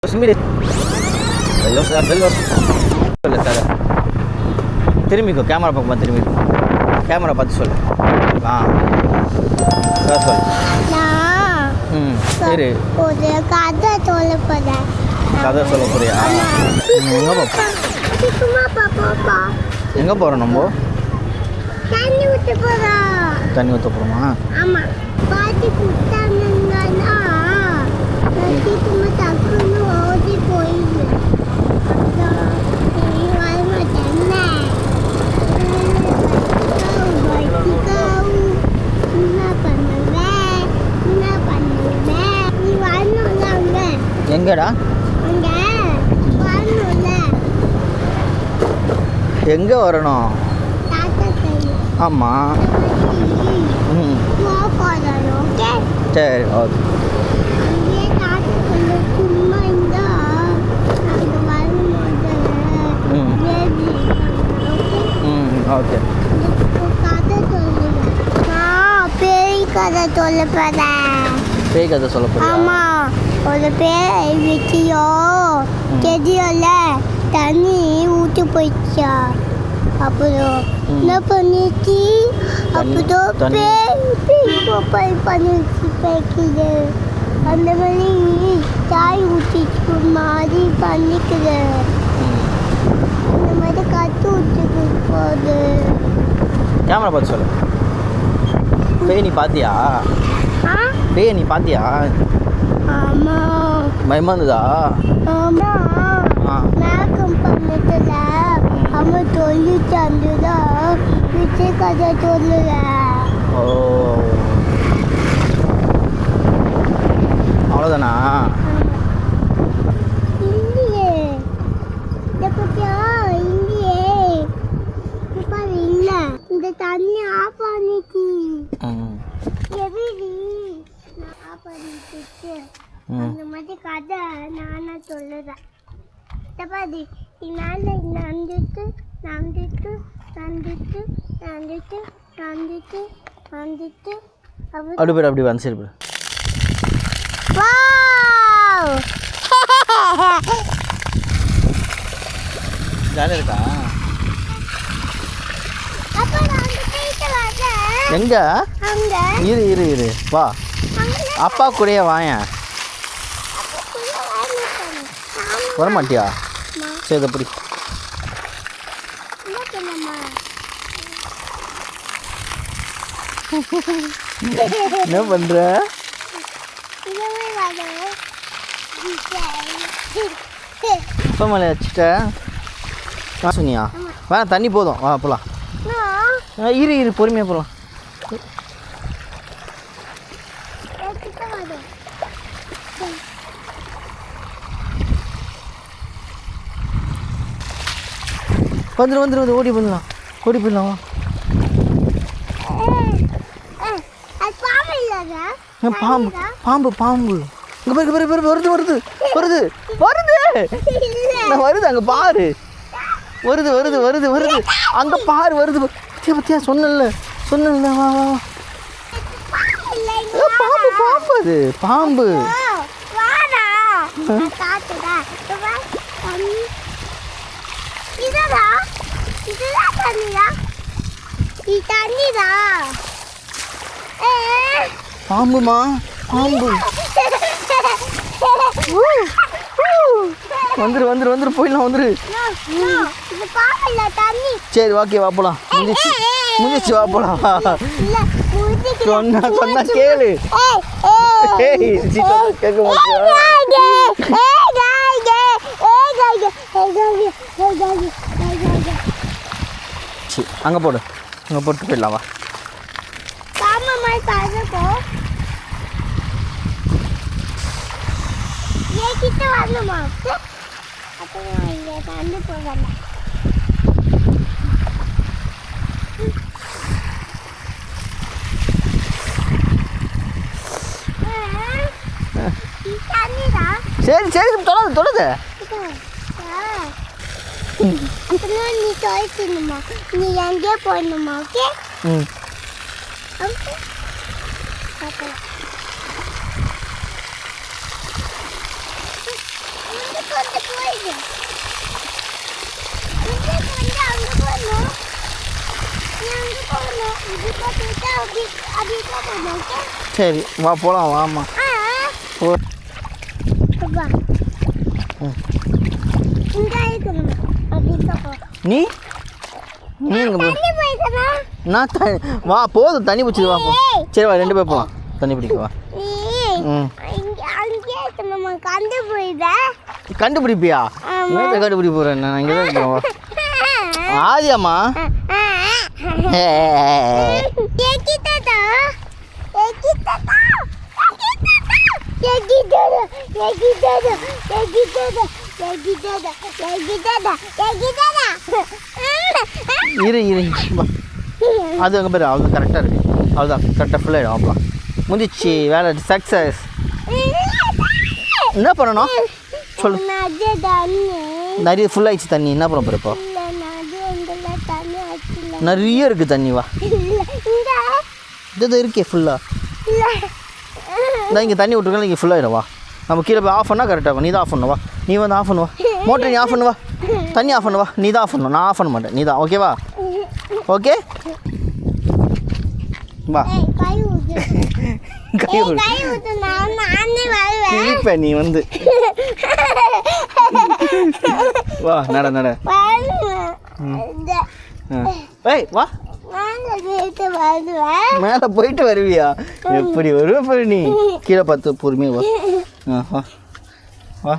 Sendiri. Belum belum. Boleh tak? திரும்பிக்கோ camera பக்கம் திரும்பிக்கோ கேமரா பார்த்து சொல்லு சொல்லு சரி ஒரு கதை சொல்ல போகிறேன். கதை சொல்ல போறியா? எங்கே போகிறோம் நம்ம? தண்ணி ஊற்ற போகிறோம். தண்ணி ஊற்ற போகிறோமா? ஆமாம். பாட்டி கொடுத்தாங்கன்னா சும்மா டக்குன்னு ஓடி போயிடுது. எங்கடா? எங்கே வரணும்? ஆமாம். சரி ஓகே. ஓகே பேய் கதை சொல்ல போகிறேன். பேய் கதை சொல்ல போகிறேன். ஆமாம். ஒரு பேய் வீட்டியோ செடியோல தண்ணி ஊற்றி போயிடுச்சா. அப்புறம் என்ன பண்ணிச்சு? அப்புறம் பேய் பண்ணிச்சு பேய்க்குது. அந்த மாதிரி சாய் ஊற்றிச்சு மாதிரி பண்ணிக்குது. அந்த மாதிரி கற்று ஊற்றிக்கு போகுது. கேமரா பார்த்து சொல்லு. பேய் நீ பார்த்தியா? பேய் நீ பார்த்தியா? ஆமாம். பயமா இருந்ததா? ஆமாம். மேக்கம் பண்ணதில்ல அம்மா சொல்லி தந்துதா விஜய் கதை சொல்லல. ஓ அவ்வளோதானா? இல்லையே. இதை பற்றியா? இல்லையே. பாரு இல்லை. இந்த தண்ணி ஆஃப் பண்ணிச்சு. எப்படி ஆஃப் பண்ணிட்டு அந்த மாதிரி கதை நானா சொல்லுறேன். பாரு நான் நடந்துட்டு நடந்துட்டு நடந்துட்டு நடந்துட்டு நடந்துட்டு நடந்துட்டு அப்படி போய் அப்படி வந்து சரி. ஜாலியாக இருக்கா? எங்க? இரு இரு இரு வா அப்பா கூடயே வாயேன். வரமாட்டியா? சரி அப்படி என்ன பண்ற? இப்போ மேலே வச்சுட்ட சொன்னியா? வேணாம் தண்ணி போதும் வா போகலாம். இரு இரு பொறுமையாக போகலாம். வந்துடும் ஓடி போயிடலாம் வா. பாம்பு பாம்பு இங்கே வருது அங்கே பாரு. வருது அங்கே பாரு வருது. பத்தியா சொன்னல வா பாம்பு அது பாம்பு. பாம்புமா பாம்பு. வந்துரு போயிடலாம் வந்துரு. சரி ஓகே வா போலாம். முடிஞ்சிச்சு வா போலாம். சொன்னா கேளு. கேட்க மாட்டியா? அங்கே போட்டு போயிடலாம் வா. கிட்ட வரணுமா? அப்புறம் இங்கே தண்ணி போகல. சரி தொடாது. அப்புறம் நீ துவைக்கணுமா? நீ எங்கேயே போடணுமா? ஓகே ஓகே கொஞ்சம் போயிடு. இங்கே கொஞ்சம் அங்கே போகணும். நீ அங்கே போகணும். இது பார்த்துட்டு அப்படி போகணும். சரி வா போகலாம் வாம்மா. போ. அப்பா. இங்கே இருக்கணும். அப்படி போ. நீ நீ எங்கே போ? தண்ணி போயிடணும். நான் வா போதும் தண்ணி பிடிச்சி வா போ. சரி வா 2 பேர் போகலாம் தண்ணி பிடிக்க வா. ம் அங்கே இருக்கணும். கண்டு போயிட. கண்டுபிடிப்பியா? என்ன கண்டுபிடிக்க போகிறேன் நான் இங்கே தான் இருக்கிறேன் வா. ஆதியாம்மா இரு இரு வா. அது அங்கே பேர் அவ்வளோ கரெக்டாக இருக்கு. அவ்வளோதான் கரெக்டாக ஃபுல்லாகிடும் அப்பா முடிஞ்சிச்சு வேலை சக்ஸஸ். என்ன பண்ணணும் சொல்லு. நிறைய ஃபுல்லாகிடுச்சு தண்ணி என்ன பண்ண போகிற இப்போ? நிறைய இருக்குது தண்ணி வா. இது இருக்கே ஃபுல்லாக இங்கே தண்ணி விட்டுருக்கா இங்கே ஃபுல்லாகிடும் வா. நம்ம கீழே போய் ஆஃப் பண்ணால் கரெக்டாகும். நீ தான் ஆஃப் பண்ணுவா. நீ வந்து ஆஃப் பண்ணுவா. மோட்டர் நீ ஆஃப் பண்ணுவா. தண்ணி ஆஃப் பண்ணுவா. நீ தான் ஆஃப் பண்ணணும். நான் ஆஃப் பண்ண மாட்டேன். நீ தான் ஓகேவா? ஓகே வா. கை கிழிப்ப நீ வந்து வா நட நட. ஏய் வா. மேலே போயிட்டு வருவியா? எப்படி வருவ பாரு நீ. கீழே பார்த்து பொறுமையாக வா. வா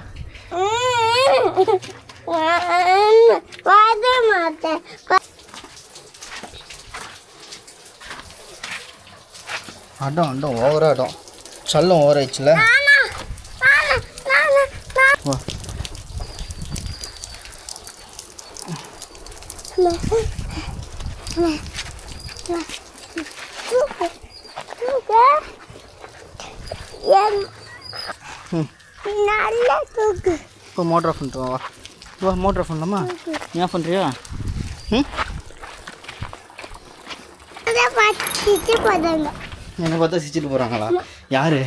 அடம் அடம் ஓவராக அடம் சல்லம் ஓவர் ஆயிடுச்சுல. வா இப்போ மோட்டர் ஆஃப் பண்ணிட்டு வா. வா மோட்டர் ஆஃப் பண்ணலாமா? நீ ஆஃப் பண்ணுறியா? என்ன பார்த்தா சிச்சிட்டு போகிறாங்களா? யாரு?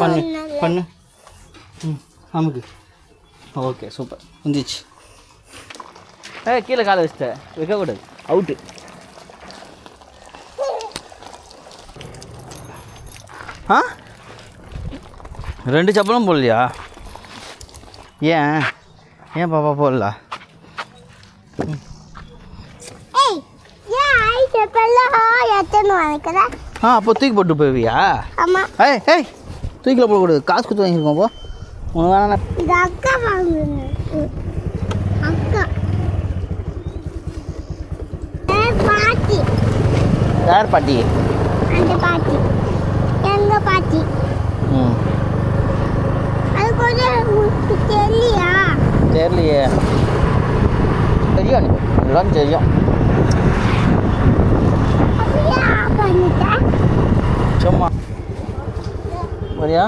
பண்ணு பண்ணு. நமக்கு ஓகே சூப்பர் வந்துச்சு. கீழே காலை வச்சிட்டேன் வைக்கக்கூடாது அவுட்டு. ஆ 2 சப்பலும் போடலையா? ஏன் பாப்பா போடல? அப்போ தூக்கி போட்டு போவியா? ஏய் தூக்கில போடக்கூடாது. காசு கொடுத்து வாங்கியிருக்கோம் போ. உனக்கு வேணா யார் பாட்டி? அந்த பாட்டி எங்க பாட்டி. அது கொஞ்சம் தெரியலையா? தெரியலையே. தெரியும் எல்லாம் தெரியும். சும்மா வரியா?